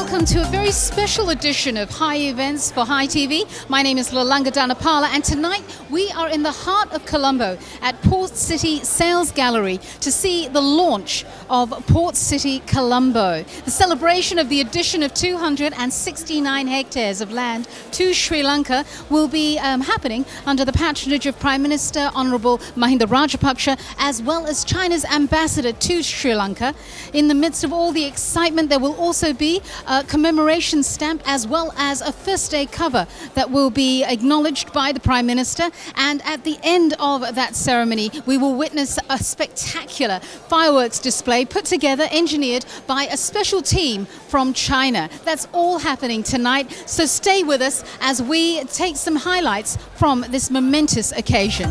welcome to a very special edition of High Events for High TV. My name is Lalanga Dhanapala, and tonight we are in the heart of Colombo at Port City Sales Gallery to see the launch of Port City Colombo. The celebration of the addition of 269 hectares of land to Sri Lanka will be happening under the patronage of Prime Minister Honourable Mahinda Rajapaksa, as well as China's ambassador to Sri Lanka. In the midst of all the excitement, there will also be a commemoration stamp as well as a first day cover that will be acknowledged by the Prime Minister. And at the end of that ceremony, we will witness a spectacular fireworks display put together, engineered by a special team from China. That's all happening tonight, so stay with us as we take some highlights from this momentous occasion.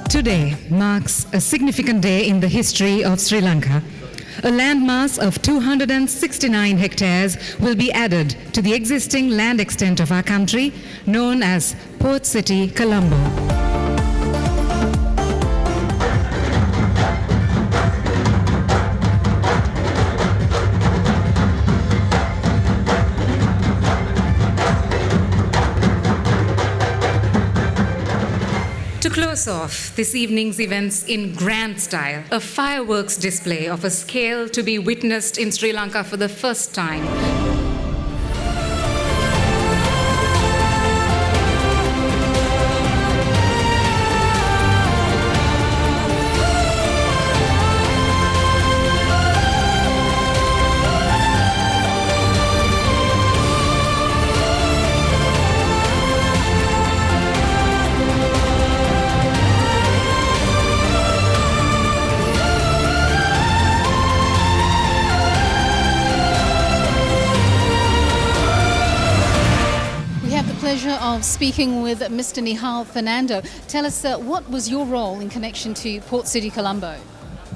Today marks a significant day in the history of Sri Lanka. A landmass of 269 hectares will be added to the existing land extent of our country, known as Port City Colombo. To close off this evening's events in grand style, a fireworks display of a scale to be witnessed in Sri Lanka for the first time. Pleasure of speaking with Mr. Nihal Fernando. Tell us, what was your role in connection to Port City Colombo?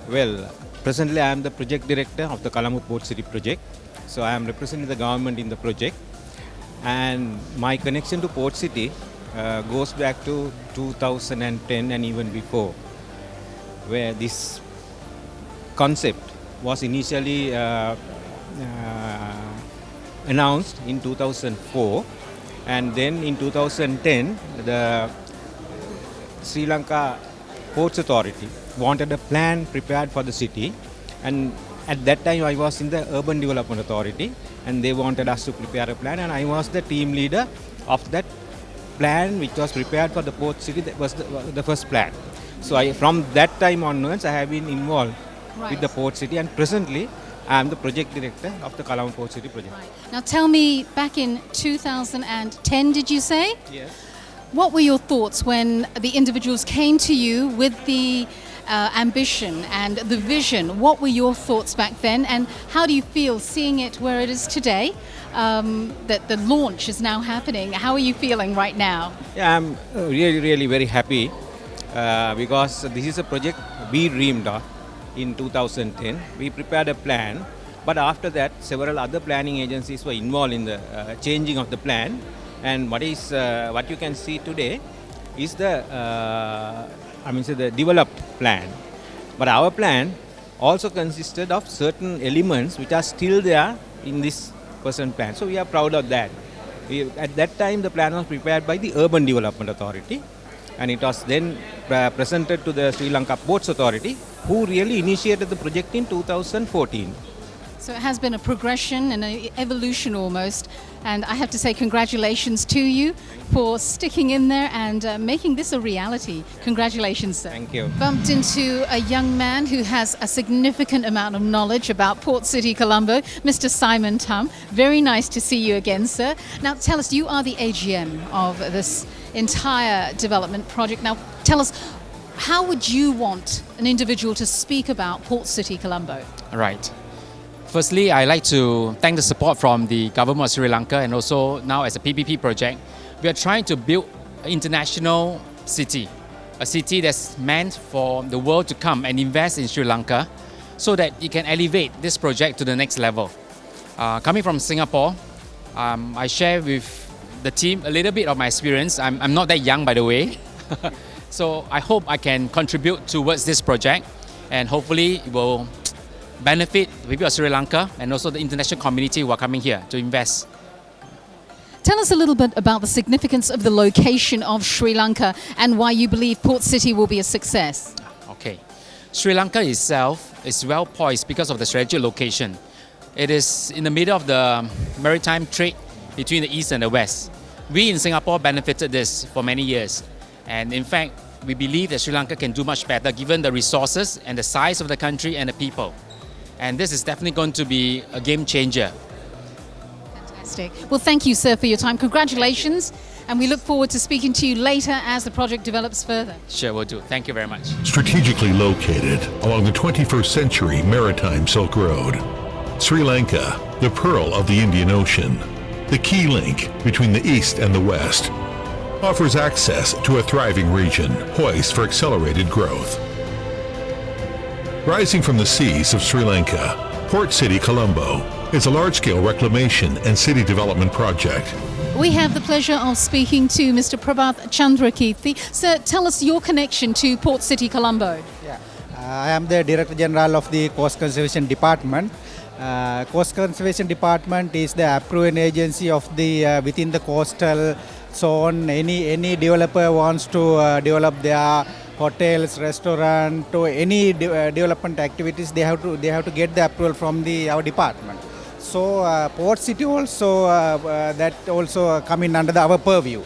Well, presently I am the project director of the Colombo Port City project. So I am representing the government in the project. And my connection to Port City goes back to 2010 and even before, where this concept was initially announced in 2004. And then in 2010, the Sri Lanka Ports Authority wanted a plan prepared for the city. And at that time, I was in the Urban Development Authority, and they wanted us to prepare a plan. And I was the team leader of that plan, which was prepared for the Port City. That was the first plan. So from that time onwards, I have been involved with the Port City, and presently, I am the project director of the Colombo Port City project. Right. Now tell me, back in 2010, did you say? Yes. What were your thoughts when the individuals came to you with the ambition and the vision? What were your thoughts back then, and how do you feel seeing it where it is today, that the launch is now happening? How are you feeling right now? Yeah, I'm really very happy because this is a project we dreamed of. In 2010, we prepared a plan, but after that, several other planning agencies were involved in the changing of the plan. And what you can see today is the developed plan. But our plan also consisted of certain elements which are still there in this present plan. So we are proud of that. At that time, the plan was prepared by the Urban Development Authority, and it was then presented to the Sri Lanka Ports Authority, who really initiated the project in 2014. So it has been a progression and an evolution almost, and I have to say congratulations to you for sticking in there and making this a reality. Congratulations, sir. Thank you. Bumped into a young man who has a significant amount of knowledge about Port City Colombo, Mr. Simon Tum. Very nice to see you again, sir. Now tell us, you are the AGM of this entire development project. Now tell us, how would you want an individual to speak about Port City Colombo? Right. Firstly, I'd like to thank the support from the government of Sri Lanka, and also now as a PPP project, we are trying to build an international city, a city that's meant for the world to come and invest in Sri Lanka so that it can elevate this project to the next level. Coming from Singapore, I share with the team a little bit of my experience. I'm not that young, by the way. So I hope I can contribute towards this project, and hopefully it will benefit the people of Sri Lanka and also the international community who are coming here to invest. Tell us a little bit about the significance of the location of Sri Lanka and why you believe Port City will be a success. Okay. Sri Lanka itself is well poised because of the strategic location. It is in the middle of the maritime trade between the East and the West. We in Singapore benefited this for many years. And in fact, we believe that Sri Lanka can do much better given the resources and the size of the country and the people. And this is definitely going to be a game changer. Fantastic. Well, thank you, sir, for your time. Congratulations. And we look forward to speaking to you later as the project develops further. Sure, we'll do. Thank you very much. Strategically located along the 21st century maritime Silk Road, Sri Lanka, the pearl of the Indian Ocean, the key link between the East and the West, offers access to a thriving region poised for accelerated growth. Rising from the seas of Sri Lanka, Port City Colombo is a large-scale reclamation and city development project. We have the pleasure of speaking to Mr. Prabhat Chandrakirti. Sir, tell us your connection to Port City Colombo. Yeah. I am the Director General of the Coast Conservation Department. Coast Conservation Department is the approving agency of the within the coastal zone. Any developer wants to develop their hotels, restaurant, to any development activities, they have to get the approval from our department. So Port City also that also come in under our purview.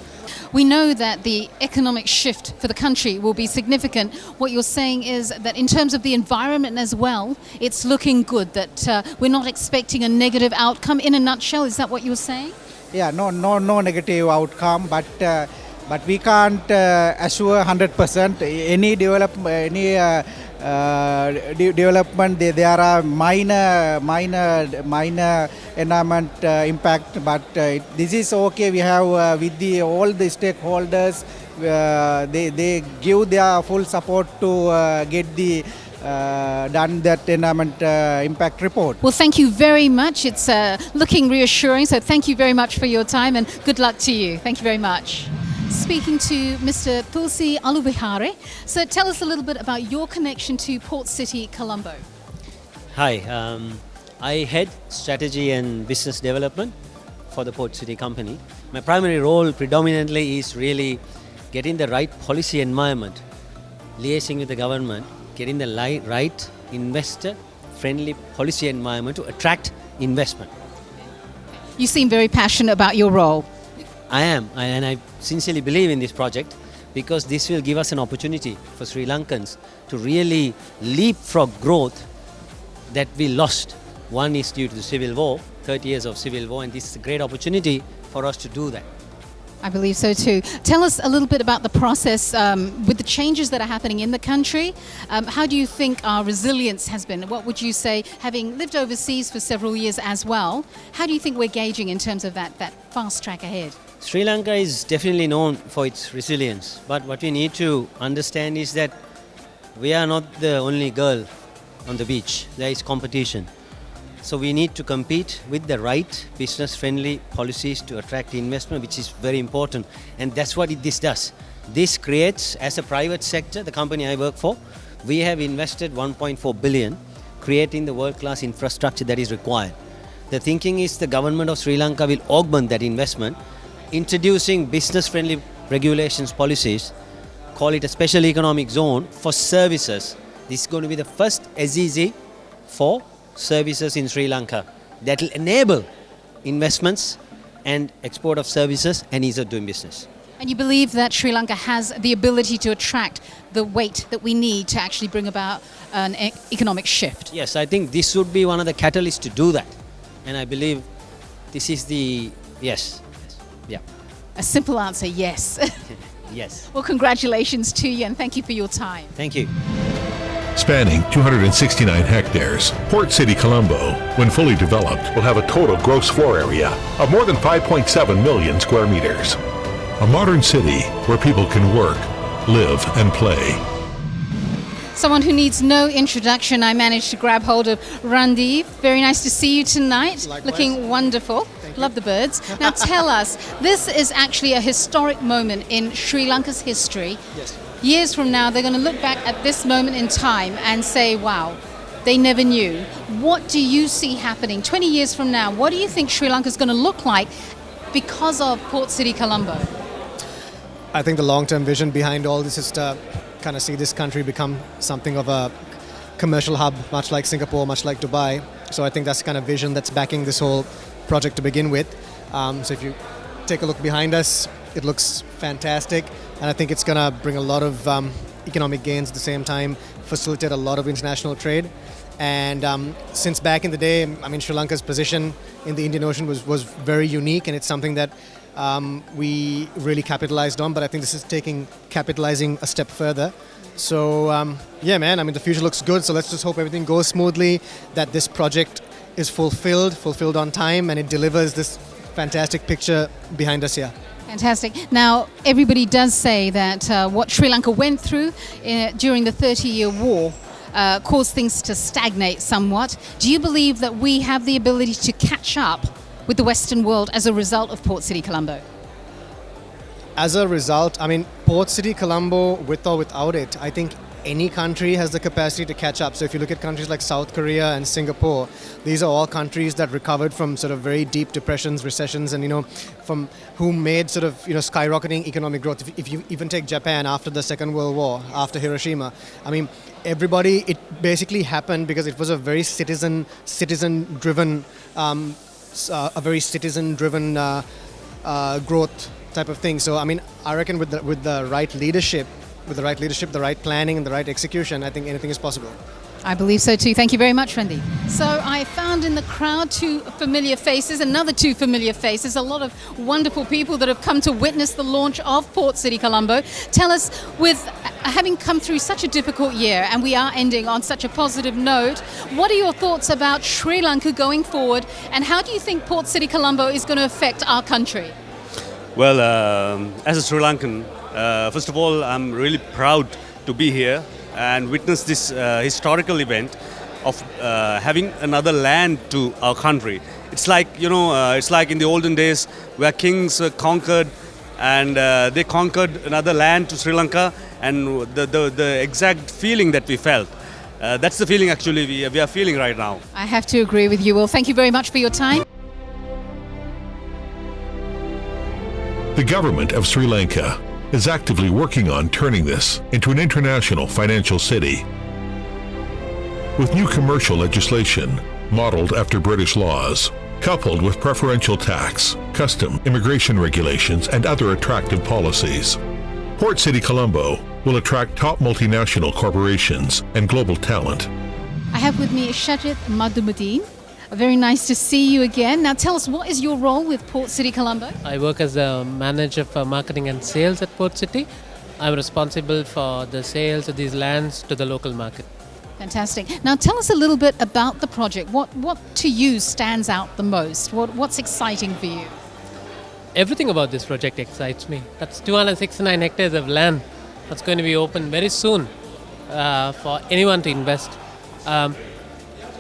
We know that the economic shift for the country will be significant. What you're saying is that in terms of the environment as well, it's looking good, that we're not expecting a negative outcome. In a nutshell, is that what you're saying? Yeah, no negative outcome, but we can't assure 100%. Any development, there are minor environment impact, but this is okay. We have with all the stakeholders, they give their full support to get the done that environment impact report. Well, thank you very much. It's looking reassuring, so thank you very much for your time and good luck to you. Thank you very much. Speaking to Mr. Tulsi Alubihare. So tell us a little bit about your connection to Port City Colombo. Hi, I head strategy and business development for the Port City company. My primary role predominantly is really getting the right policy environment, liaising with the government, getting the right investor-friendly policy environment to attract investment. You seem very passionate about your role. I am, and I sincerely believe in this project because this will give us an opportunity for Sri Lankans to really leapfrog growth that we lost. One is due to the civil war, 30 years of civil war, and this is a great opportunity for us to do that. I believe so too. Tell us a little bit about the process with the changes that are happening in the country. How do you think our resilience has been? What would you say, having lived overseas for several years as well, how do you think we're gauging in terms of that fast track ahead? Sri Lanka is definitely known for its resilience, but what we need to understand is that we are not the only girl on the beach. There is competition. So we need to compete with the right business-friendly policies to attract investment, which is very important. And that's what this does. This creates, as a private sector, the company I work for, we have invested 1.4 billion, creating the world-class infrastructure that is required. The thinking is the government of Sri Lanka will augment that investment, introducing business-friendly regulations, policies, call it a special economic zone for services. This is going to be the first SEZ for services in Sri Lanka that will enable investments and export of services and ease of doing business. And you believe that Sri Lanka has the ability to attract the weight that we need to actually bring about an economic shift? Yes, I think this would be one of the catalysts to do that. And I believe this is the yes. Yeah. A simple answer, yes. Yes. Well, congratulations to you and thank you for your time. Thank you. Spanning 269 hectares, Port City Colombo, when fully developed, will have a total gross floor area of more than 5.7 million square meters. A modern city where people can work, live, and play. Someone who needs no introduction, I managed to grab hold of Randeep. Very nice to see you tonight. Likewise. Looking wonderful. Love the birds. Now tell us, this is actually a historic moment in Sri Lanka's history. Yes. Years from now, they're going to look back at this moment in time and say, wow, they never knew. What do you see happening 20 years from now? What do you think Sri Lanka is going to look like because of Port City Colombo? I think the long-term vision behind all this is to kind of see this country become something of a commercial hub, much like Singapore, much like Dubai. So I think that's the kind of vision that's backing this whole project to begin with. So if you take a look behind us, it looks fantastic, and I think it's going to bring a lot of economic gains at the same time, facilitate a lot of international trade. And since back in the day, I mean, Sri Lanka's position in the Indian Ocean was very unique, and it's something that we really capitalized on. But I think this is capitalizing a step further. So yeah, man, I mean, the future looks good. So let's just hope everything goes smoothly, that this project is fulfilled on time, and it delivers this fantastic picture behind us here. Fantastic. Now, everybody does say that what Sri Lanka went through during the 30-year war caused things to stagnate somewhat. Do you believe that we have the ability to catch up with the Western world as a result of Port City Colombo? As a result, I mean, Port City Colombo, with or without it, I think any country has the capacity to catch up. So if you look at countries like South Korea and Singapore, these are all countries that recovered from sort of very deep depressions, recessions, and, you know, from who made sort of, you know, skyrocketing economic growth. If you even take Japan after the Second World War, after Hiroshima, I mean, everybody, it basically happened because it was a very citizen-driven growth type of thing. So I mean, I reckon with the right leadership, the right planning, and the right execution, I think anything is possible. I believe so too. Thank you very much, Randy. So I found in the crowd another two familiar faces, a lot of wonderful people that have come to witness the launch of Port City Colombo. Tell us, with having come through such a difficult year, and we are ending on such a positive note, what are your thoughts about Sri Lanka going forward, and how do you think Port City Colombo is going to affect our country? Well, as a Sri Lankan, first of all, I'm really proud to be here and witness this historical event of having another land to our country. It's like, you know, it's like in the olden days where kings conquered, and they conquered another land to Sri Lanka, and the exact feeling that we felt. That's the feeling actually we are feeling right now. I have to agree with you. Well, thank you very much for your time. The government of Sri Lanka is actively working on turning this into an international financial city. With new commercial legislation modeled after British laws, coupled with preferential tax, custom, immigration regulations, and other attractive policies, Port City Colombo will attract top multinational corporations and global talent. I have with me Shajit Madhumuddin. Very nice to see you again. Now tell us, what is your role with Port City Colombo? I work as a manager for marketing and sales at Port City. I'm responsible for the sales of these lands to the local market. Fantastic. Now tell us a little bit about the project. What to you stands out the most? What's exciting for you? Everything about this project excites me. That's 269 hectares of land that's going to be open very soon for anyone to invest.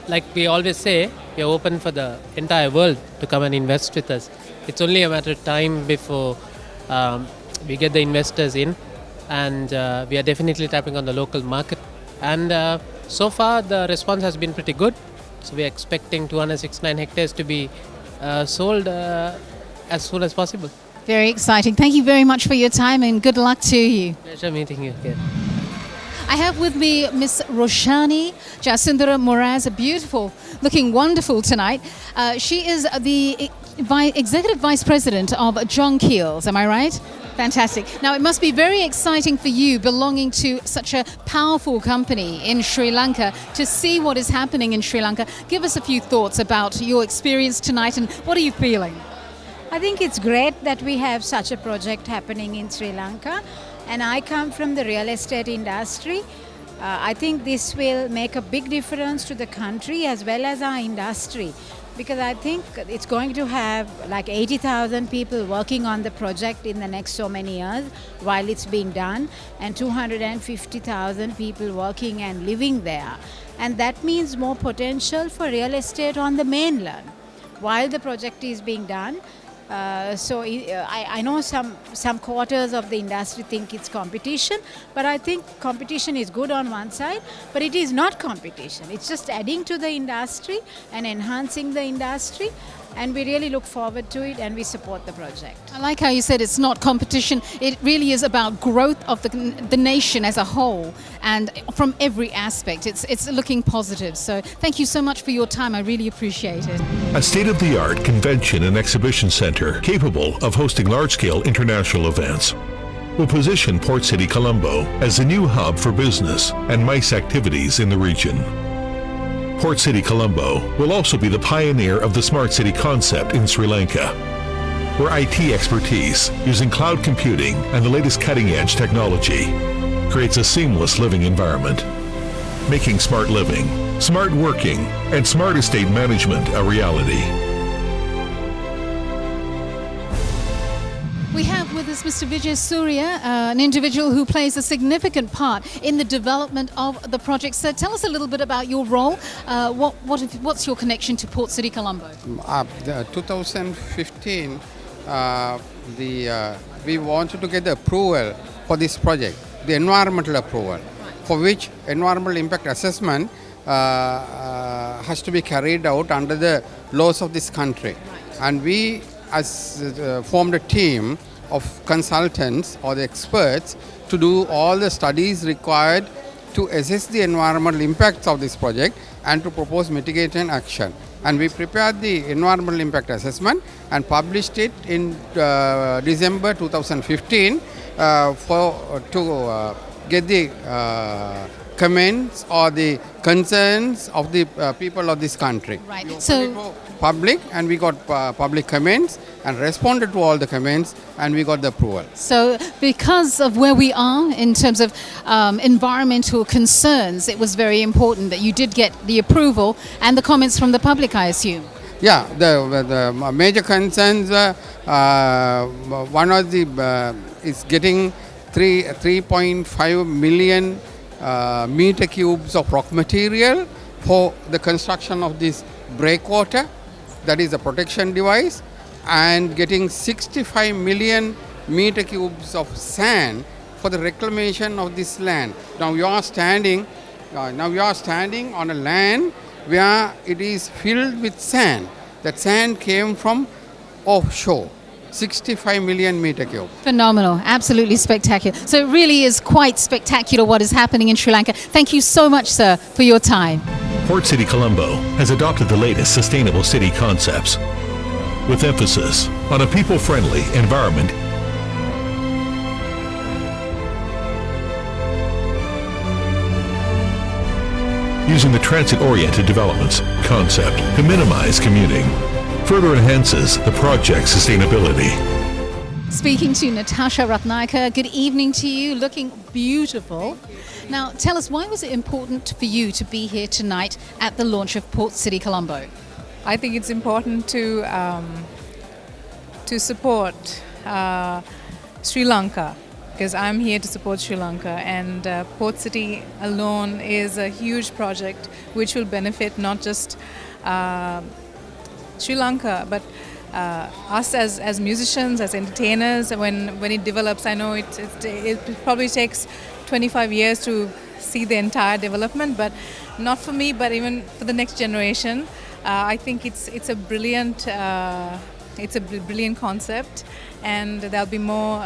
Like we always say, we are open for the entire world to come and invest with us. It's only a matter of time before we get the investors in, and we are definitely tapping on the local market. And so far the response has been pretty good. So we are expecting 269 hectares to be sold as soon as possible. Very exciting. Thank you very much for your time, and good luck to you. Pleasure meeting you again. I have with me Miss Roshani Jasundara Moraz, beautiful, looking wonderful tonight. She is the Executive Vice President of John Keel's, am I right? Fantastic. Now, it must be very exciting for you, belonging to such a powerful company in Sri Lanka, to see what is happening in Sri Lanka. Give us a few thoughts about your experience tonight, and what are you feeling? I think it's great that we have such a project happening in Sri Lanka. And I come from the real estate industry. I think this will make a big difference to the country as well as our industry, because I think it's going to have like 80,000 people working on the project in the next so many years while it's being done, and 250,000 people working and living there. And that means more potential for real estate on the mainland. While the project is being done, I know some quarters of the industry think it's competition, but I think competition is good on one side, but it is not competition. It's just adding to the industry and enhancing the industry, and we really look forward to it and we support the project. I like how you said it's not competition. It really is about growth of the nation as a whole and from every aspect. It's looking positive. So thank you so much for your time. I really appreciate it. A state-of-the-art convention and exhibition center capable of hosting large-scale international events will position Port City Colombo as a new hub for business and MICE activities in the region. Port City Colombo will also be the pioneer of the smart city concept in Sri Lanka, where IT expertise using cloud computing and the latest cutting-edge technology creates a seamless living environment, making smart living, smart working, and smart estate management a reality. We have with us Mr. Vijay Surya, an individual who plays a significant part in the development of the project. So tell us a little bit about your role. What's your connection to Port City Colombo? 2015, we wanted to get the approval for this project, the environmental approval, for which environmental impact assessment has to be carried out under the laws of this country. And we formed a team of consultants or the experts to do all the studies required to assess the environmental impacts of this project and to propose mitigation action. And we prepared the environmental impact assessment and published it in December 2015 to get the comments or the concerns of the people of this country. Right. So public, and we got public comments and responded to all the comments, and we got the approval. So because of where we are in terms of environmental concerns, it was very important that you did get the approval and the comments from the public, I assume. Yeah, the major concerns, one of the is getting 3.5 million meter cubes of rock material for the construction of this breakwater, that is a protection device, and getting 65 million meter cubes of sand for the reclamation of this land. Now you are standing on a land where it is filled with sand. That sand came from offshore. 65 million meter cube. Phenomenal, absolutely spectacular. So it really is quite spectacular what is happening in Sri Lanka. Thank you so much, sir, for your time. Port City Colombo has adopted the latest sustainable city concepts with emphasis on a people-friendly environment using the transit-oriented developments concept to minimize commuting. Further enhances the project's sustainability. Speaking to Natasha Ratnayaka, good evening to you, looking beautiful. Now, tell us, why was it important for you to be here tonight at the launch of Port City Colombo? I think it's important to support Sri Lanka, because I'm here to support Sri Lanka, and Port City alone is a huge project which will benefit not just Sri Lanka, but us as musicians, as entertainers. When it develops, I know it probably takes 25 years to see the entire development, but not for me, but even for the next generation. I think it's a brilliant concept, and there'll be more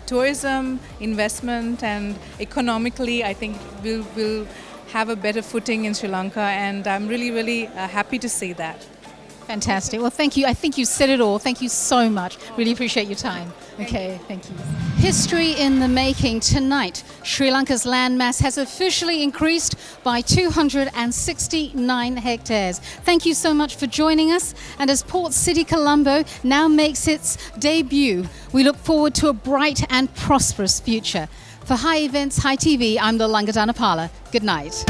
tourism, investment, and economically, I think we'll have a better footing in Sri Lanka, and I'm really happy to see that. Fantastic. Well, thank you. I think you said it all. Thank you so much. Really appreciate your time. Okay, thank you. History in the making. Tonight, Sri Lanka's landmass has officially increased by 269 hectares. Thank you so much for joining us. And as Port City Colombo now makes its debut, we look forward to a bright and prosperous future. For High Events, High TV, I'm Lolanga Dhanapala. Good night.